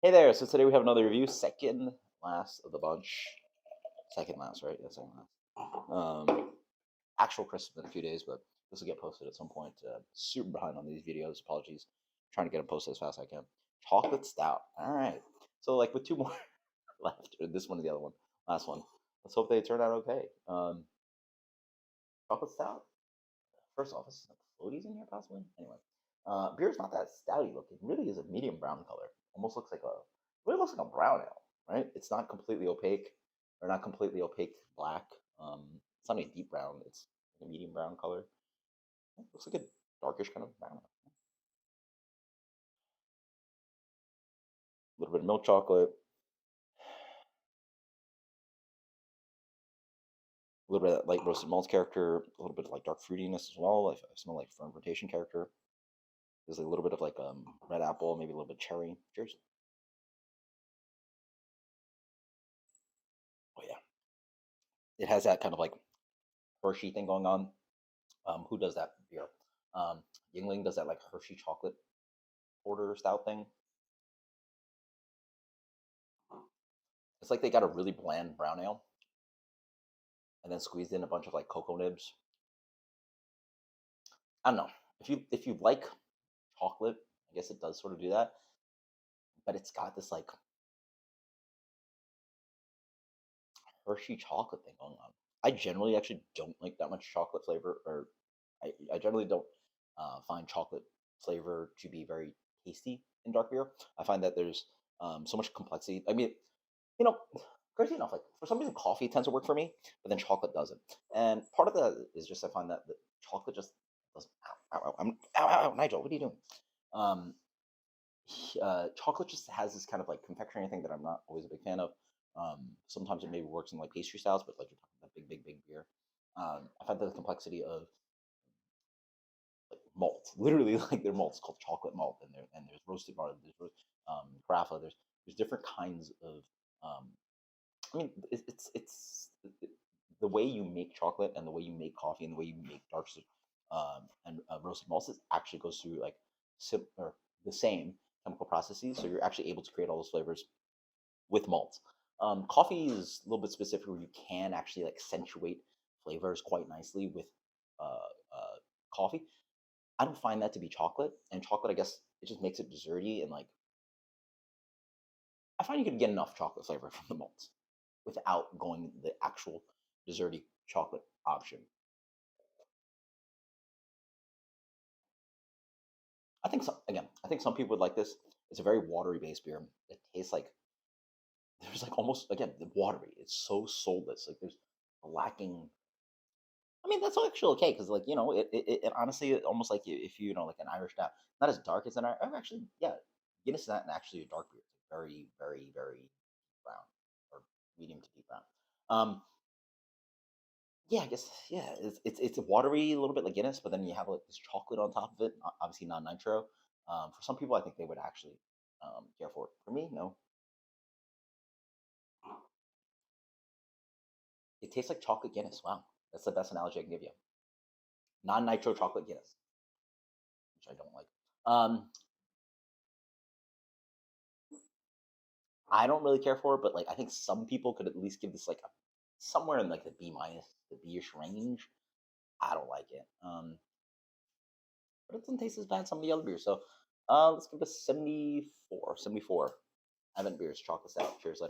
Hey there, so today we have another review, second last of the bunch. Second last, right? Yeah, second last. Actual Christmas in a few days, but this will get posted at some point. Super behind on these videos, apologies. Trying to get them posted as fast as I can. Chocolate Stout. All right. So like with two more left, or this one and the other one, last one. Let's hope they turn out okay. Chocolate Stout. First off, is some floaties in here possibly? Anyway, beer's not that stouty looking. It really is a medium brown color. Almost looks like a really looks like a brown ale, right? It's not completely opaque or not completely opaque black. It's not a deep brown. It's like a medium brown color. It looks like a darkish kind of brown ale. A little bit of milk chocolate, a little bit of that light roasted malt character, a little bit of like dark fruitiness as well. I smell like fermentation character. There's a little bit of like red apple, maybe a little bit cherry. Cheers. Oh yeah, it has that kind of like Hershey thing going on. Who does that beer? Um, Yingling does that like Hershey chocolate porter stout thing. It's like they got a really bland brown ale and then squeezed in a bunch of like cocoa nibs. I don't know. If you like chocolate, I guess it does sort of do that, but it's got this like Hershey chocolate thing going on. I generally actually don't like that much chocolate flavor, or I generally don't find chocolate flavor to be very tasty in dark beer. I find that there's so much complexity. I mean, you know, crazy enough, like for some reason, coffee tends to work for me, but then chocolate doesn't. And part of that is just I find that the chocolate just doesn't. Ow, ow, ow, ow, ow, ow, Nigel, what are you doing? Um, Chocolate just has this kind of like confectionery thing that I'm not always a big fan of. Sometimes it maybe works in like pastry styles, but like you're talking about big beer. I find that the complexity of like malt, literally like their malt's called chocolate malt, and there's roasted malt, there's carafa, there's different kinds of. I mean, the way you make chocolate and the way you make coffee and the way you make and roasted malts actually goes through like or the same chemical processes. So you're actually able to create all those flavors with malts. Coffee is a little bit specific where you can actually like accentuate flavors quite nicely with coffee. I don't find that to be chocolate, and chocolate, I guess, it just makes it desserty and like I find you can get enough chocolate flavor from the malts without going the actual desserty chocolate option. I think some people would like this. It's a very watery based beer. It tastes like there's like almost again the watery. It's so soulless. Like there's lacking. I mean that's actually okay because like it honestly almost like if you know like an Irish stout, not as dark as an Irish. Actually, yeah, Guinness is not actually a dark beer. It's very brown or medium to deep brown. Yeah, I guess yeah. It's watery a little bit like Guinness, but then you have like this chocolate on top of it. Obviously, non nitro. For some people, I think they would actually care for it. For me, no. It tastes like chocolate Guinness. Wow, that's the best analogy I can give you. Non nitro chocolate Guinness, which I don't like. I don't really care for it, but like I think some people could at least give this like a somewhere in like the B minus, the B-ish range. I don't like it. But it doesn't taste as bad as some of the other beers. So let's give it a 74. 74. I haven't beers chocolate stout. Cheers later.